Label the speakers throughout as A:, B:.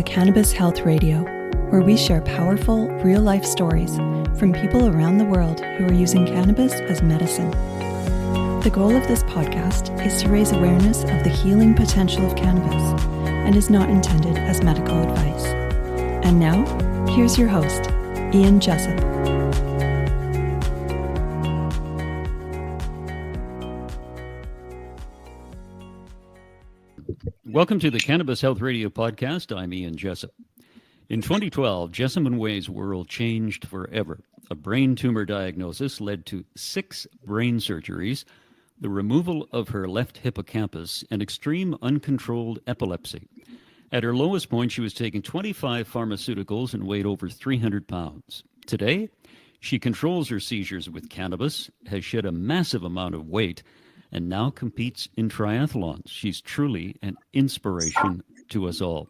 A: to Cannabis Health Radio, where we share powerful, real-life stories from people around the world who are using cannabis as medicine. The goal of this podcast is to raise awareness of the healing potential of cannabis and is not intended as medical advice. And now, here's your host, Ian Jessup.
B: Welcome to the Cannabis Health Radio podcast. I'm Ian Jessup. In 2012, Jessamyn Way's world changed forever. A brain tumor diagnosis led to 6 brain surgeries, the removal of her left hippocampus, and extreme uncontrolled epilepsy. At her lowest point, she was taking 25 pharmaceuticals and weighed over 300 pounds. Today, she controls her seizures with cannabis, has shed a massive amount of weight, and now competes in triathlons. She's truly an inspiration to us all.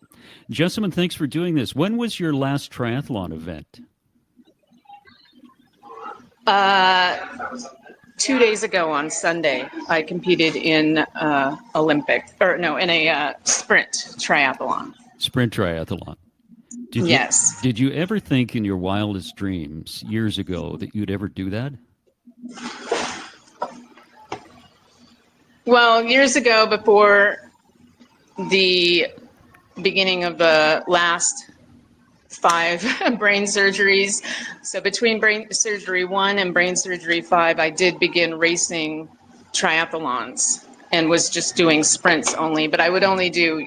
B: Jessamyn, thanks for doing this. When was your last triathlon event?
C: 2 days ago on Sunday, I competed in in a sprint triathlon.
B: Sprint triathlon.
C: Yes.
B: Did you ever think in your wildest dreams years ago that you'd ever do that?
C: Well, years ago, before the beginning of the last 5 brain surgeries, so between brain surgery 1 and brain surgery 5, I did begin racing triathlons and was just doing sprints only, but I would only do,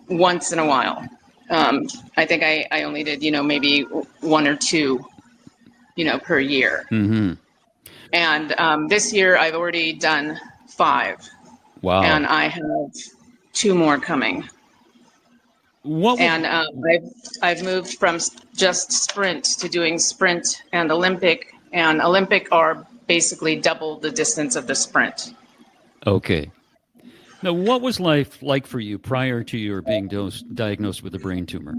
C: once in a while. I think I only did, maybe 1 or 2, per year.
B: Mm-hmm.
C: And this year I've already done 5.
B: Wow.
C: And I have 2 more coming. I've moved from just sprint to doing sprint and Olympic are basically double the distance of the sprint.
B: Okay. Now, what was life like for you prior to your being diagnosed with a brain tumor?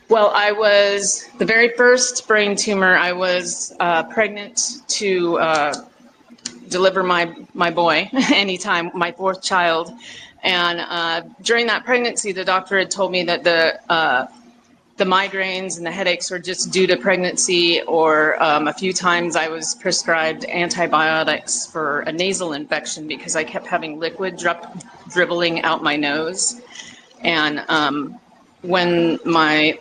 C: Well, I was the very first brain tumor. I was pregnant to deliver my boy anytime, my 4th child. And during that pregnancy, the doctor had told me that the migraines and the headaches were just due to pregnancy, or a few times I was prescribed antibiotics for a nasal infection because I kept having liquid dribbling out my nose. And when my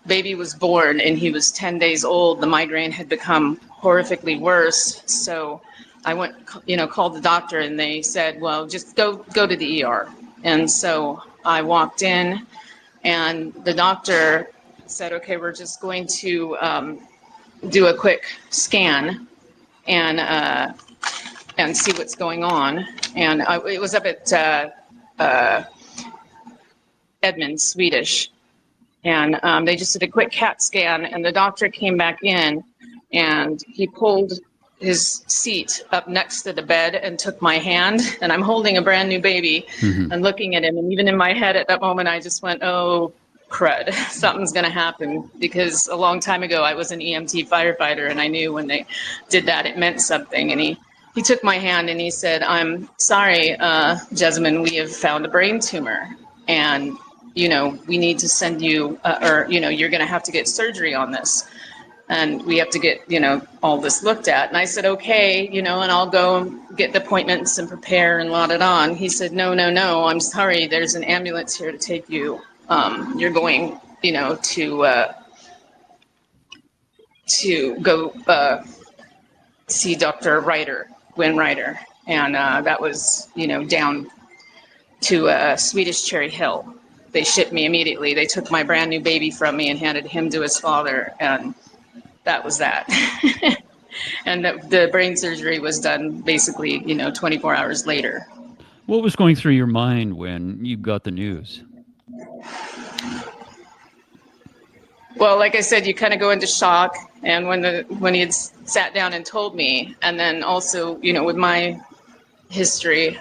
C: baby was born and he was 10 days old, the migraine had become horrifically worse. So I went, called the doctor, and they said, well, just go to the ER. And so I walked in, and the doctor said, okay, we're just going to do a quick scan and see what's going on. And it was up at Edmund, Swedish. And they just did a quick CAT scan, and the doctor came back in, and he pulled his seat up next to the bed and took my hand, and I'm holding a brand new baby and looking at him. And even in my head at that moment, I just went, oh, crud, something's going to happen, because a long time ago, I was an EMT firefighter, and I knew when they did that, it meant something. And he took my hand and he said, I'm sorry, Jessamyn, we have found a brain tumor, and, we need to send you, you're going to have to get surgery on this. And we have to get, all this looked at. And I said, okay, and I'll go get the appointments and prepare and lot it on. He said, no, I'm sorry. There's an ambulance here to take you. You're going, to go see Dr. Gwen Ryder. And that was, down to Swedish Cherry Hill. They shipped me immediately. They took my brand new baby from me and handed him to his father. And that was that. And the brain surgery was done basically, 24 hours later.
B: What was going through your mind when you got the news?
C: Well, like I said, you kind of go into shock. And when he had sat down and told me, and then also, with my history,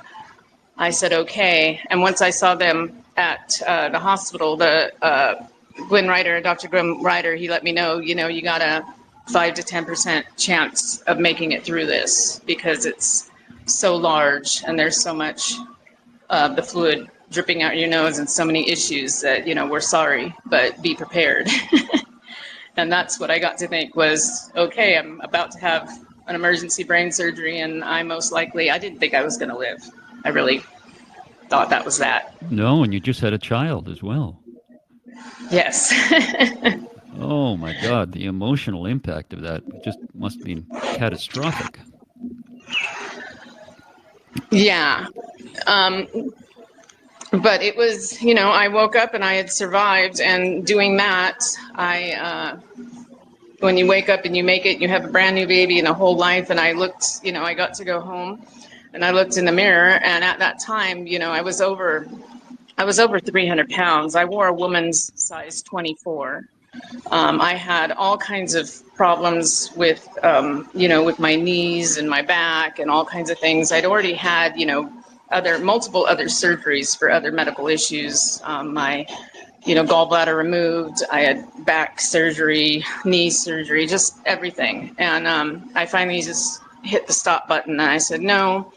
C: I said, okay. And once I saw them at the hospital, Gwen Ryder, Dr. Gwen Ryder, he let me know, you got a 5 to 10% chance of making it through this, because it's so large and there's so much of the fluid dripping out your nose and so many issues that, we're sorry, but be prepared. And that's what I got to think was, okay, I'm about to have an emergency brain surgery, and I didn't think I was going to live. I really thought that was that.
B: No, and you just had a child as well.
C: Yes.
B: Oh my God, the emotional impact of that just must have been catastrophic.
C: Yeah. But it was, I woke up and I had survived, and doing that, when you wake up and you make it, you have a brand new baby and a whole life. And I looked, I got to go home and I looked in the mirror, and at that time, I was over 300 pounds. I wore a woman's size 24. I had all kinds of problems with, with my knees and my back and all kinds of things. I'd already had, multiple other surgeries for other medical issues. My, gallbladder removed. I had back surgery, knee surgery, just everything. And I finally just hit the stop button, and I said, no,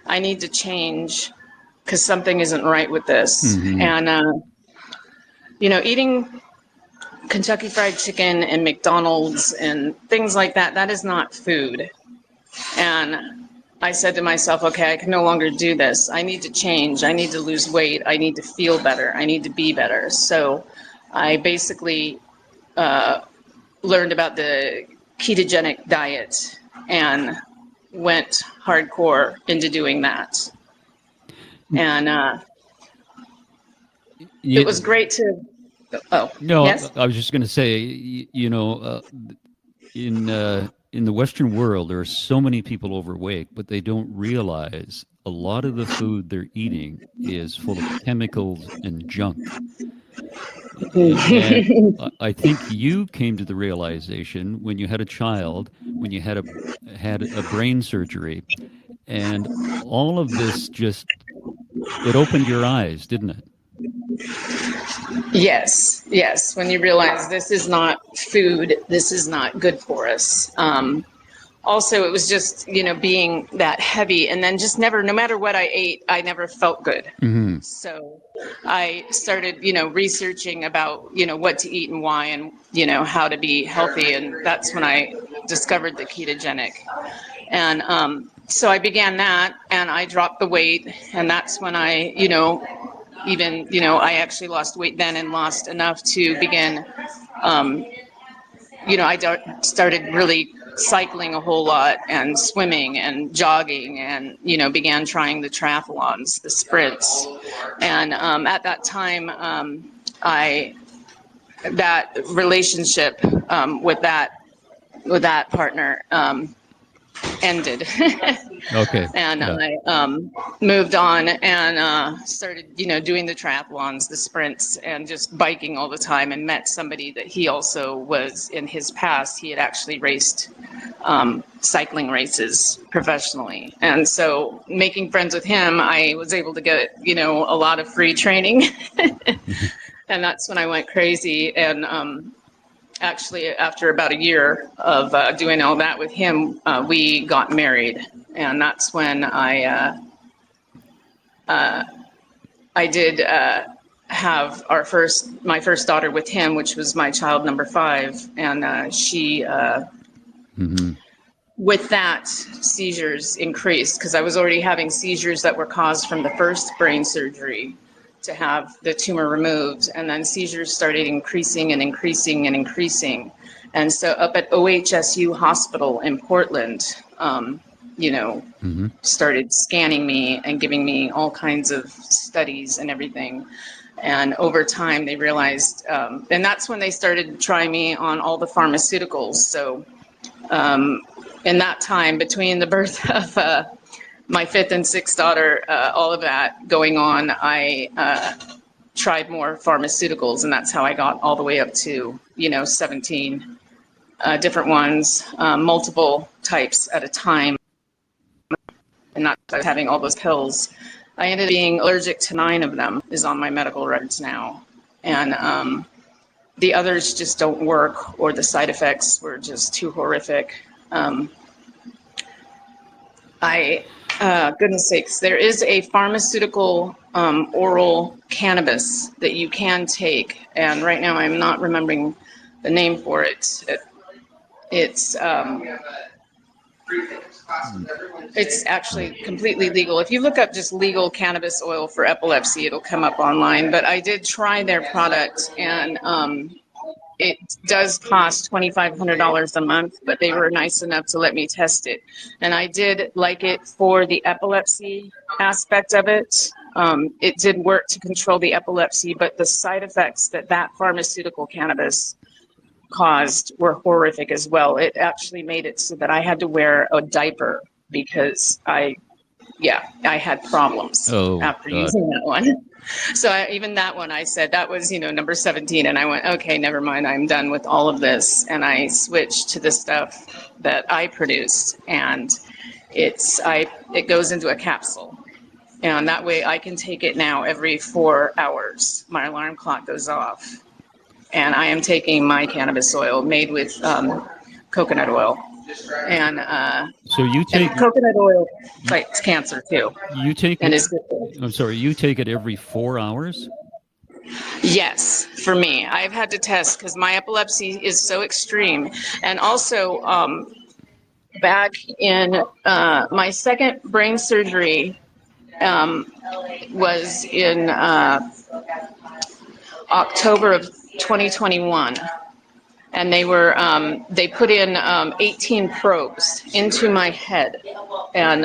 C: I need to change because something isn't right with this.
B: Mm-hmm.
C: And, eating Kentucky Fried Chicken and McDonald's and things like that, that is not food. And I said to myself, okay, I can no longer do this. I need to change. I need to lose weight. I need to feel better. I need to be better. So I basically learned about the ketogenic diet and went hardcore into doing that. And it was great to... Oh,
B: no,
C: yes?
B: I was just going to say, in the Western world, there are so many people overweight, but they don't realize a lot of the food they're eating is full of chemicals and junk. And I think you came to the realization when you had a child, when you had a brain surgery, and all of this it opened your eyes, didn't it?
C: Yes. When you realize this is not food, this is not good for us. Also, it was just, being that heavy, and then just never, no matter what I ate, I never felt good.
B: Mm-hmm.
C: So I started, researching about, what to eat and why, and, how to be healthy. And that's when I discovered the ketogenic. And so I began that, and I dropped the weight. And that's when I, I actually lost weight then and lost enough to begin, I started really cycling a whole lot and swimming and jogging, and, began trying the triathlons, the sprints. And at that time, that relationship with that partner ended.
B: Okay.
C: And
B: yeah.
C: I moved on and started, doing the triathlons, the sprints, and just biking all the time, and met somebody that he also was, in his past, he had actually raced cycling races professionally. And so making friends with him, I was able to get, a lot of free training. And that's when I went crazy. And actually, after about a year of doing all that with him, we got married. And that's when I did have my first daughter with him, which was my child number 5. And she,
B: Mm-hmm.
C: with that, seizures increased, because I was already having seizures that were caused from the first brain surgery to have the tumor removed. And then seizures started increasing and increasing and increasing. And so up at OHSU Hospital in Portland,
B: Mm-hmm.
C: started scanning me and giving me all kinds of studies and everything. And over time, they realized, and that's when they started trying me on all the pharmaceuticals. So in that time, between the birth of my 5th and 6th daughter, all of that going on, I tried more pharmaceuticals, and that's how I got all the way up to, 17 different ones, multiple types at a time, and not having all those pills. I ended up being allergic to 9 of them, is on my medical records now. And the others just don't work, or the side effects were just too horrific. Goodness sakes, there is a pharmaceutical oral cannabis that you can take. And right now I'm not remembering the name for it. It's actually completely legal. If you look up just legal cannabis oil for epilepsy, it'll come up online. But I did try their product, and it does cost $2,500 a month, but they were nice enough to let me test it. And I did like it for the epilepsy aspect of it. It did work to control the epilepsy, but the side effects that pharmaceutical cannabis caused were horrific as well. It actually made it so that I had to wear a diaper because I had problems after using that one. So even that one, I said that was, number 17. And I went, okay, never mind. I'm done with all of this. And I switched to the stuff that I produce. And it goes into a capsule. And that way I can take it now every 4 hours. My alarm clock goes off. And I am taking my cannabis oil made with coconut oil. And
B: so you take
C: and coconut oil fights cancer too.
B: You take
C: and
B: it. I'm sorry. You take it every 4 hours.
C: Yes, for me, I've had to test because my epilepsy is so extreme, and also back in my second brain surgery was in October of 2021. And they put in 18 probes into my head. And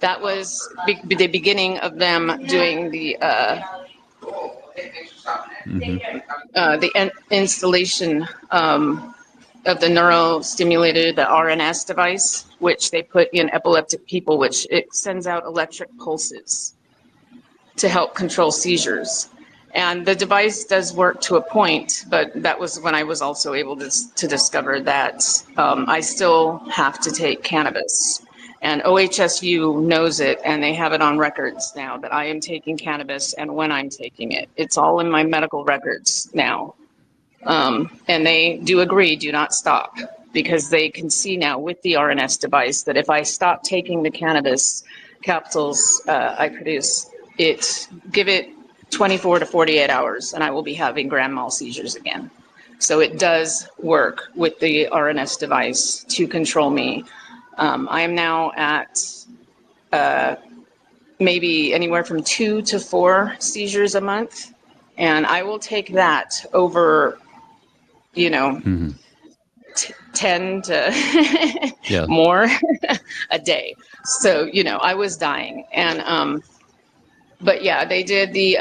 C: that was the beginning of them doing the installation of the neurostimulated, the RNS device, which they put in epileptic people, which it sends out electric pulses to help control seizures. And the device does work to a point, but that was when I was also able to discover that I still have to take cannabis. And OHSU knows it, and they have it on records now that I am taking cannabis and when I'm taking it. It's all in my medical records now. And they do agree, do not stop, because they can see now with the RNS device that if I stop taking the cannabis capsules I produce, give it 24 to 48 hours, and I will be having grand mal seizures again. So it does work with the RNS device to control me. I am now at maybe anywhere from 2 to 4 seizures a month, and I will take that over, 10 to more a day. So, I was dying. And but yeah, they did the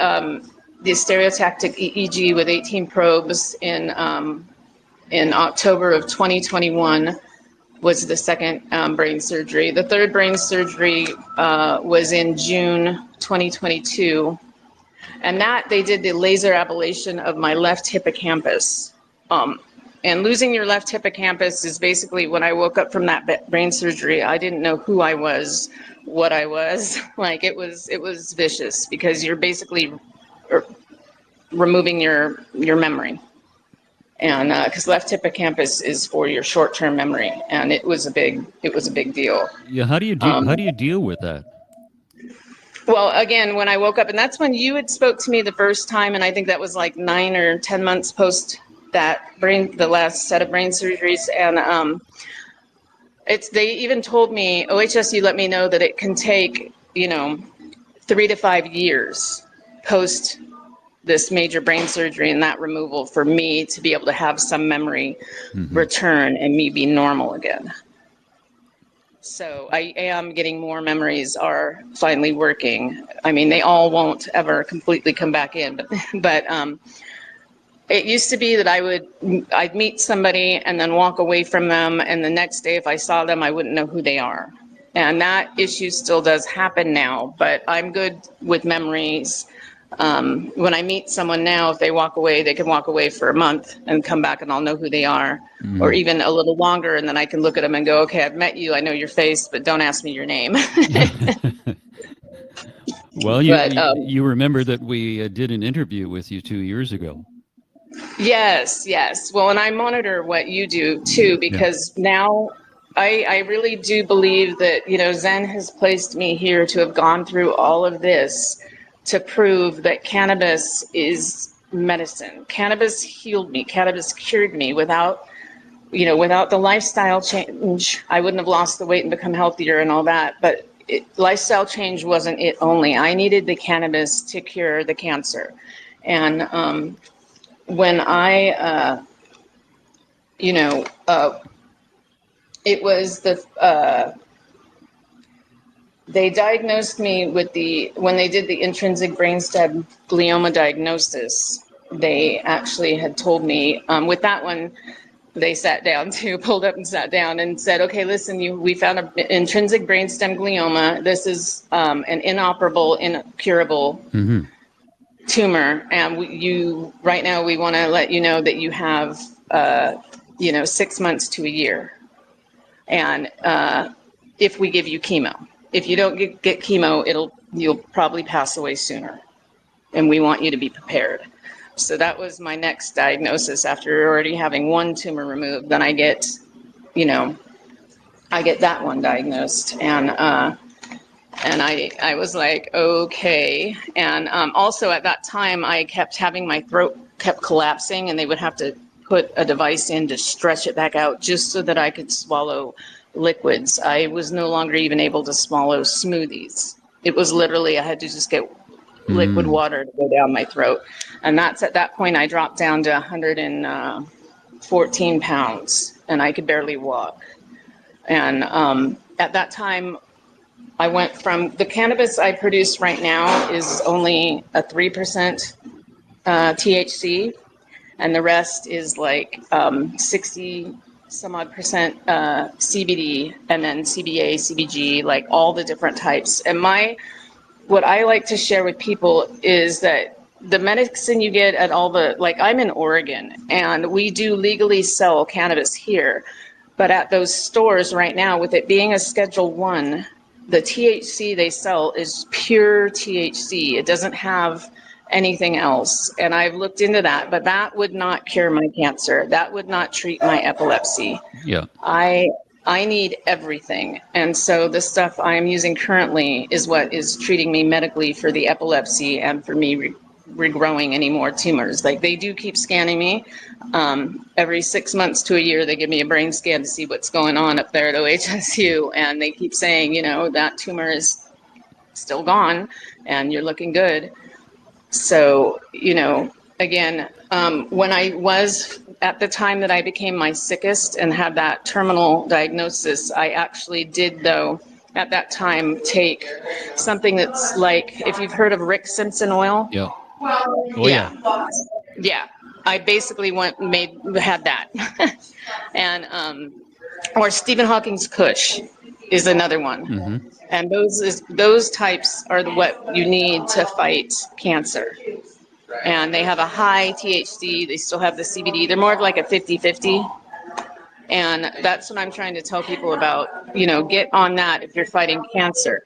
C: stereotactic EEG with 18 probes in October of 2021 was the second brain surgery. The third brain surgery was in June 2022. And that they did the laser ablation of my left hippocampus. And losing your left hippocampus is basically when I woke up from that brain surgery, I didn't know who I was, what I was. Like it was vicious because you're basically removing your memory. And because left hippocampus is for your short-term memory, and it was a big deal.
B: Yeah, how do you deal with that?
C: Well, again, when I woke up, and that's when you had spoke to me the first time, and I think that was like 9 or 10 months post the last set of brain surgeries, and they even told me, OHSU let me know that it can take 3 to 5 years post this major brain surgery and that removal for me to be able to have some memory return and me be normal again. So I am getting more memories are finally working. I mean, they all won't ever completely come back in, but it used to be that I'd meet somebody and then walk away from them, and the next day if I saw them, I wouldn't know who they are. And that issue still does happen now, but I'm good with memories. When I meet someone now, if they walk away, they can walk away for a month and come back and I'll know who they are, or even a little longer, and then I can look at them and go, okay, I've met you, I know your face, but don't ask me your name.
B: Well, you remember that we did an interview with you 2 years ago.
C: Yes. Well, and I monitor what you do too, because now I really do believe that, Zen has placed me here to have gone through all of this to prove that cannabis is medicine. Cannabis healed me. Cannabis cured me. Without the lifestyle change, I wouldn't have lost the weight and become healthier and all that. But lifestyle change wasn't it only. I needed the cannabis to cure the cancer. And when I, it was they diagnosed me with when they did the intrinsic brainstem glioma diagnosis, they actually had told me, with that one, they sat down too, pulled up and sat down and said, okay, listen, we found an intrinsic brainstem glioma. This is an inoperable, incurable tumor. And right now we want to let you know that you have, 6 months to a year. And if we give you chemo. If you don't get chemo, you'll probably pass away sooner. And we want you to be prepared. So that was my next diagnosis after already having one tumor removed. Then I get that one diagnosed. And I was like, okay. And also at that time, I kept having my throat kept collapsing, and they would have to put a device in to stretch it back out just so that I could swallow liquids. I was no longer even able to swallow smoothies. It was literally, I had to just get liquid water to go down my throat. And at that point, I dropped down to 114 pounds, and I could barely walk. And at that time, I went from the cannabis I produce right now is only a 3% THC, and the rest is like 60 some odd percent CBD, and then CBA, CBG, like all the different types. And what I like to share with people is that the medicine you get at I'm in Oregon, and we do legally sell cannabis here, but at those stores right now, with it being a Schedule I, the THC they sell is pure THC. It doesn't have anything else. And I've looked into that, but that would not cure my cancer. That would not treat my epilepsy.
B: Yeah.
C: I need everything. And so the stuff I'm using currently is what is treating me medically for the epilepsy and for me regrowing any more tumors. Like, they do keep scanning me. Every 6 months to a year, they give me a brain scan to see what's going on up there at OHSU. And they keep saying, that tumor is still gone and you're looking good. So, again, when I was at the time that I became my sickest and had that terminal diagnosis, I actually did, though, at that time, take something that's like, if you've heard of Rick Simpson oil.
B: Yeah.
C: Oh, yeah. Yeah. I basically had that. And, or Stephen Hawking's Kush is another one. Mm-hmm. And those types are what you need to fight cancer. And they have a high THC. They still have the CBD. They're more of like a 50-50. And that's what I'm trying to tell people about. Get on that if you're fighting cancer.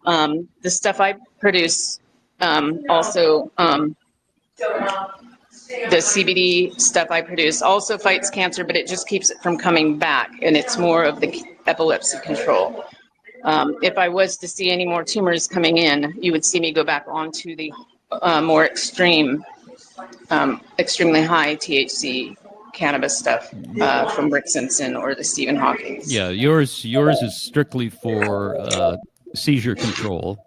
C: The stuff I produce also, the CBD stuff I produce also fights cancer, but it just keeps it from coming back. And it's more of the epilepsy control. If I was to see any more tumors coming in, you would see me go back onto the more extremely high THC cannabis stuff from Rick Simpson or the Stephen Hawking.
B: Yeah, yours is strictly for seizure control.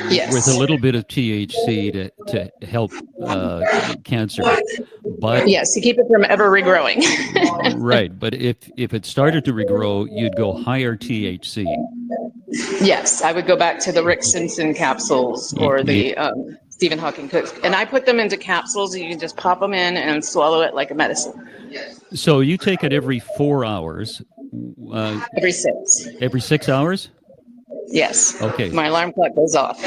C: Yes.
B: With a little bit of THC to help cancer, but
C: yes, to keep it from ever regrowing.
B: Right, but if it started to regrow, you'd go higher THC.
C: Yes, I would go back to the Rick Simpson capsules or the Stephen Hawking Cook, and I put them into capsules. And you can just pop them in and swallow it like a medicine.
B: So you take it every 4 hours.
C: Every 6.
B: Every 6 hours.
C: Yes.
B: Okay.
C: My alarm clock goes off.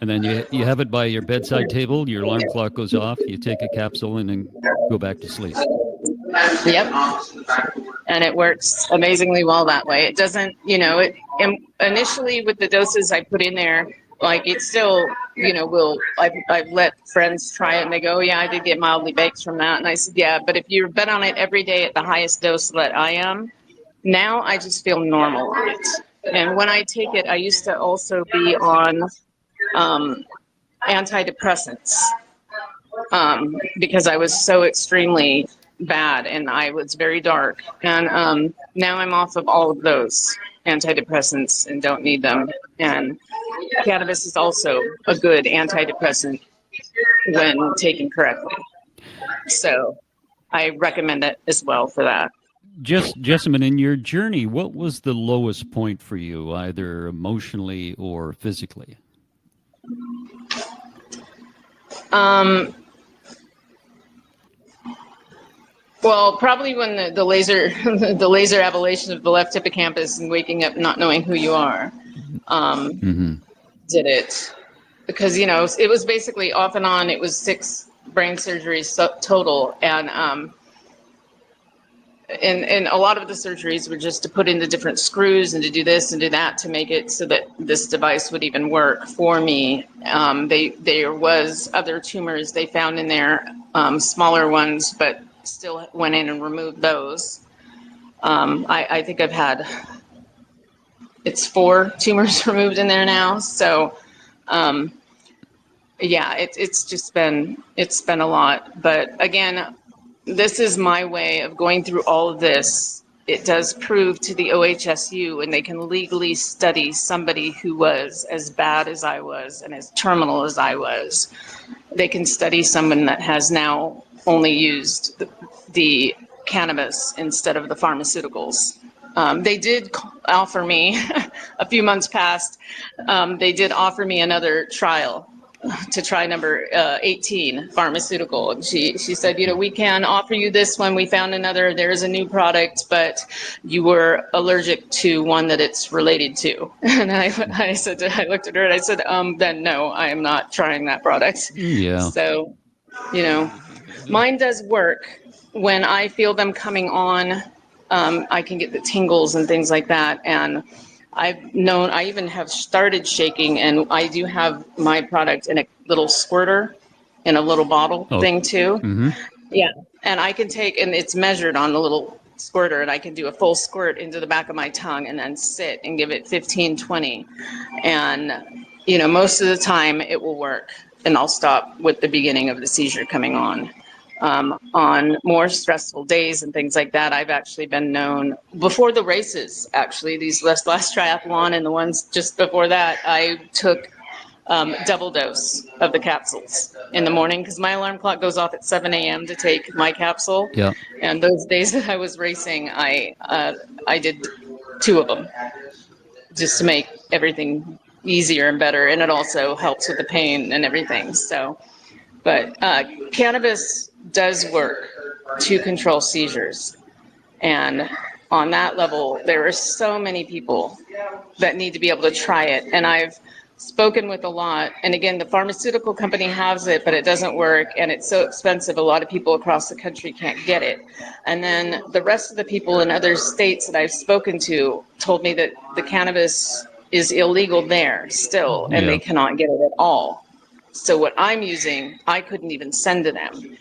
B: And then you have it by your bedside table. Your alarm clock goes off. You take a capsule and then go back to sleep.
C: Yep. And it works amazingly well that way. It doesn't, initially with the doses I put in there, like it still, I've let friends try it and they go, oh, yeah, I did get mildly baked from that. And I said, yeah, but if you've been on it every day at the highest dose that I am, now I just feel normal on it. And when I take it, I used to also be on antidepressants because I was so extremely bad and I was very dark. And now I'm off of all of those antidepressants and don't need them. And cannabis is also a good antidepressant when taken correctly. So I recommend it as well for that.
B: Jessamine, in your journey, what was the lowest point for you, either emotionally or physically?
C: Well, probably when the laser the laser ablation of the left hippocampus and waking up not knowing who you are did it. Because, you know, it was basically off and on. It was 6 brain surgeries total. And a lot of the surgeries were just to put in the different screws and to do this and do that to make it so that this device would even work for me. There was other tumors they found in there, smaller ones, but still went in and removed those. I think I've had, it's 4 tumors removed in there now. So, yeah, it's been a lot. But again, this is my way of going through all of this. It does prove to the OHSU, and they can legally study somebody who was as bad as I was and as terminal as I was. They can study someone that has now only used the cannabis instead of the pharmaceuticals. They did offer me, a few months past, they did offer me another trial to try number 18 pharmaceutical. And she said, you know, we can offer you this one. We found another, there is a new product, but you were allergic to one that it's related to. And I said, I looked at her and I said, then no, I am not trying that product.
B: Yeah.
C: So, you know, mine does work when I feel them coming on. I can get the tingles and things like that. And I've known, I even have started shaking, and I do have my product in a little squirter in a little bottle thing too.
B: Mm-hmm.
C: Yeah. And I can take, and it's measured on the little squirter, and I can do a full squirt into the back of my tongue and then sit and give it 15, 20. And, you know, most of the time it will work, and I'll stop with the beginning of the seizure coming on. On more stressful days and things like that, I've actually been known before the races, actually, these last triathlon and the ones just before that, I took double dose of the capsules in the morning because my alarm clock goes off at 7 a.m. to take my capsule.
B: Yeah.
C: And those days that I was racing, I did 2 of them just to make everything easier and better. And it also helps with the pain and everything. So, but cannabis does work to control seizures. And on that level, there are so many people that need to be able to try it. And I've spoken with a lot. And again, the pharmaceutical company has it, but it doesn't work. And it's so expensive. A lot of people across the country can't get it. And then the rest of the people in other states that I've spoken to told me that the cannabis is illegal there still, and they cannot get it at all. So what I'm using, I couldn't even send to them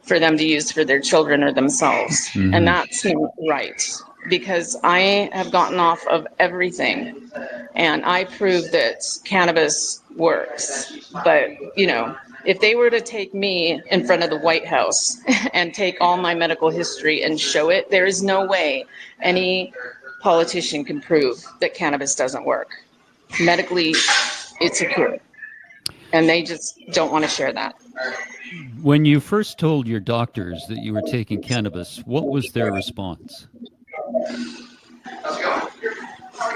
C: for them to use for their children or themselves. Mm-hmm. And that's not right, because I have gotten off of everything and I proved that cannabis works. But, you know, if they were to take me in front of the White House and take all my medical history and show it, there is no way any politician can prove that cannabis doesn't work. Medically, it's a cure. And they just don't want to share that.
B: When you first told your doctors that you were taking cannabis, what was their response?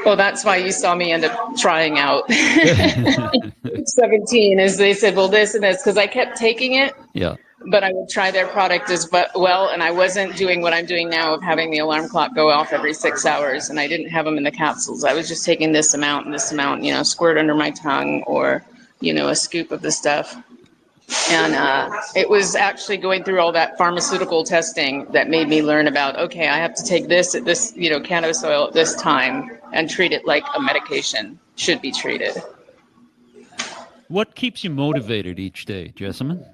C: Well, that's why you saw me end up trying out 17, is they said, well, this and this, because I kept taking it.
B: Yeah.
C: But I would try their product as well, and I wasn't doing what I'm doing now of having the alarm clock go off every 6 hours, and I didn't have them in the capsules. I was just taking this amount and this amount, you know, squirt under my tongue, or, you know, a scoop of the stuff. And it was actually going through all that pharmaceutical testing that made me learn about, okay, I have to take this at this, you know, cannabis oil at this time and treat it like a medication should be treated.
B: What keeps you motivated each day, Jessamine?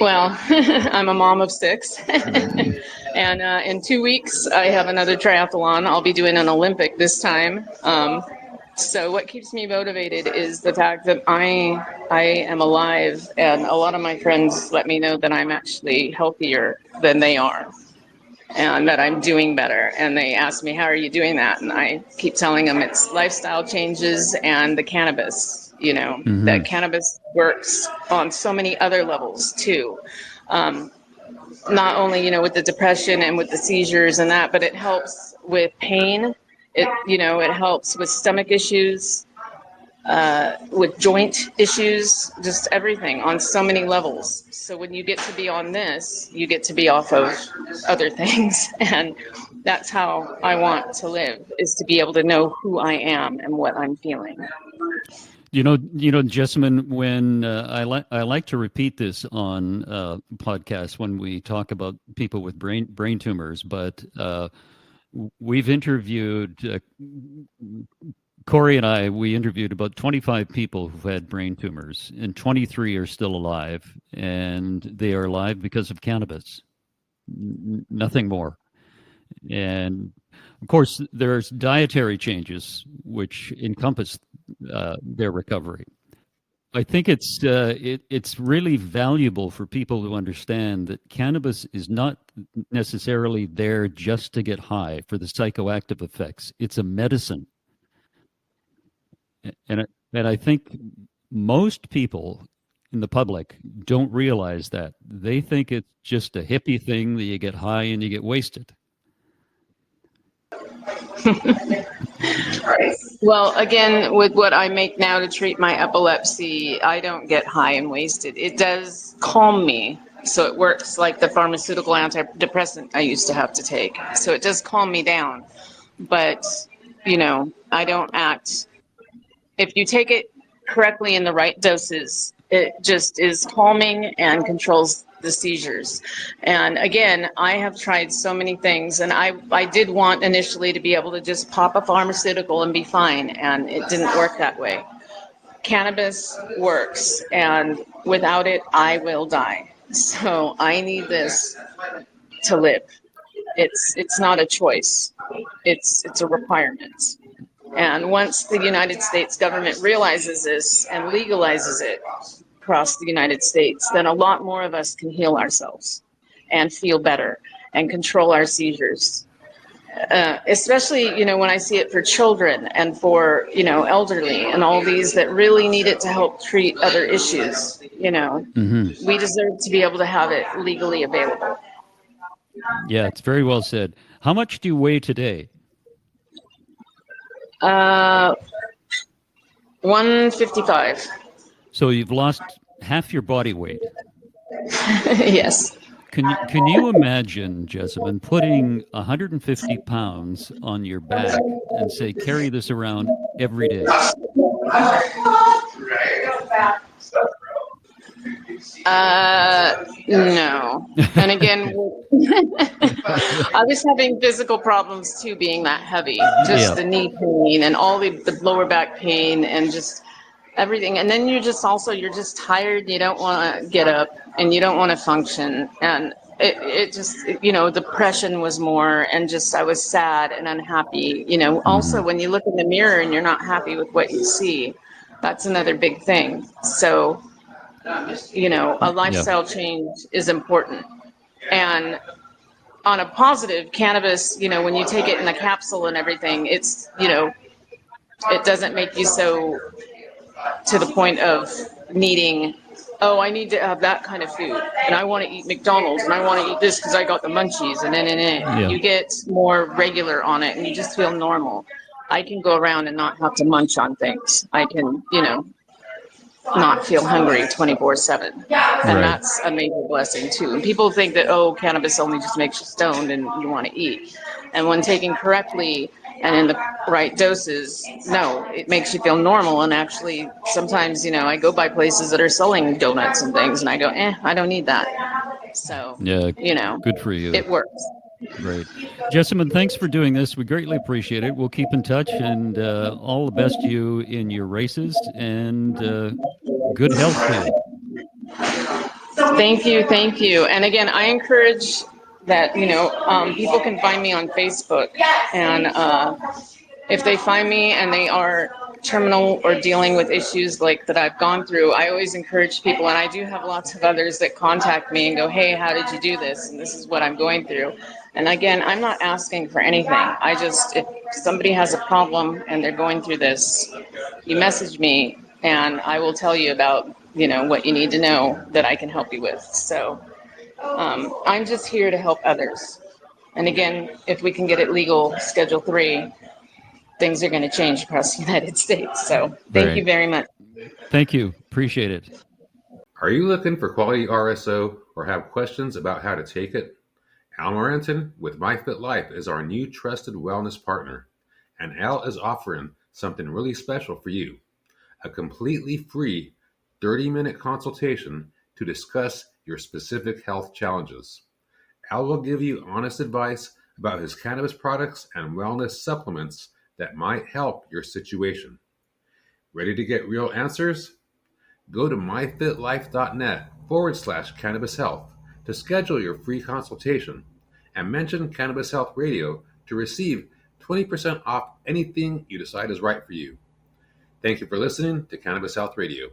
C: Well, I'm a mom of 6. And in 2 weeks, I have another triathlon. I'll be doing an Olympic this time. So what keeps me motivated is the fact that I am alive, and a lot of my friends let me know that I'm actually healthier than they are, and that I'm doing better. And they ask me, how are you doing that? And I keep telling them it's lifestyle changes and the cannabis, that cannabis works on so many other levels too. Not only, with the depression and with the seizures and that, but it helps with pain. It helps with stomach issues, with joint issues, just everything on so many levels. So when you get to be on this, you get to be off of other things. And that's how I want to live, is to be able to know who I am and what I'm feeling.
B: Jessamine, when I like to repeat this on podcasts when we talk about people with brain tumors, but we've interviewed Corey and we interviewed about 25 people who've had brain tumors, and 23 are still alive, and they are alive because of cannabis, nothing more. And of course, there's dietary changes which encompass their recovery. I think it's really valuable for people to understand that cannabis is not necessarily there just to get high for the psychoactive effects. It's a medicine, and I think most people in the public don't realize that. They think it's just a hippie thing that you get high and you get wasted.
C: Well, again, with what I make now to treat my epilepsy, I don't get high and wasted. It does calm me. So it works like the pharmaceutical antidepressant I used to have to take. So it does calm me down. But, I don't act. If you take it correctly in the right doses, it just is calming and controls the seizures. And again, I have tried so many things, and I did want initially to be able to just pop a pharmaceutical and be fine, and it didn't work that way. Cannabis works, and without it, I will die. So I need this to live. It's not a choice. It's a requirement. And once the United States government realizes this and legalizes it across the United States, then a lot more of us can heal ourselves and feel better and control our seizures. Especially, when I see it for children and for, elderly and all these that really need it to help treat other issues, we deserve to be able to have it legally available.
B: Yeah, it's very well said. How much do you weigh today?
C: 155.
B: So you've lost half your body weight.
C: Yes.
B: Can you imagine, Jessamine, putting 150 pounds on your back and say, carry this around every day?
C: No. And again, I was having physical problems too, being that heavy. Just the knee pain and all the lower back pain and just everything. And then you're just tired. You don't want to get up and you don't want to function. And it just, depression was more, and just I was sad and unhappy. Also when you look in the mirror and you're not happy with what you see, that's another big thing. So, a lifestyle change is important. And on a positive, cannabis, when you take it in a capsule and everything, it's, it doesn't make you so to the point of needing, I need to have that kind of food, and I want to eat McDonald's, and I want to eat this because I got the munchies, and then you get more regular on it, and you just feel normal. I can go around and not have to munch on things. I can, not feel hungry 24/7, and that's a major blessing too. And people think that cannabis only just makes you stoned and you want to eat, and when taken correctly and in the right doses, no, it makes you feel normal. And actually sometimes I go by places that are selling donuts and things, and I go, I don't need that. So
B: good for you.
C: It works.
B: Great. Jessamine, thanks for doing this. We greatly appreciate it. We'll keep in touch, and all the best to you in your races, and good health to you.
C: Thank you. And again, I encourage that, people can find me on Facebook, and if they find me and they are terminal or dealing with issues like that I've gone through, I always encourage people, and I do have lots of others that contact me and go, hey, how did you do this? And this is what I'm going through. And again, I'm not asking for anything. If somebody has a problem and they're going through this, you message me and I will tell you about, what you need to know that I can help you with. So I'm just here to help others. And again, if we can get it legal, Schedule 3, things are going to change across the United States. So thank you very much.
B: Thank you. Appreciate it.
D: Are you looking for quality RSO or have questions about how to take it? Al Morenton with MyFitLife is our new trusted wellness partner. And Al is offering something really special for you. A completely free 30-minute consultation to discuss your specific health challenges. Al will give you honest advice about his cannabis products and wellness supplements that might help your situation. Ready to get real answers? Go to myfitlife.net/cannabis health to schedule your free consultation and mention Cannabis Health Radio to receive 20% off anything you decide is right for you. Thank you for listening to Cannabis Health Radio.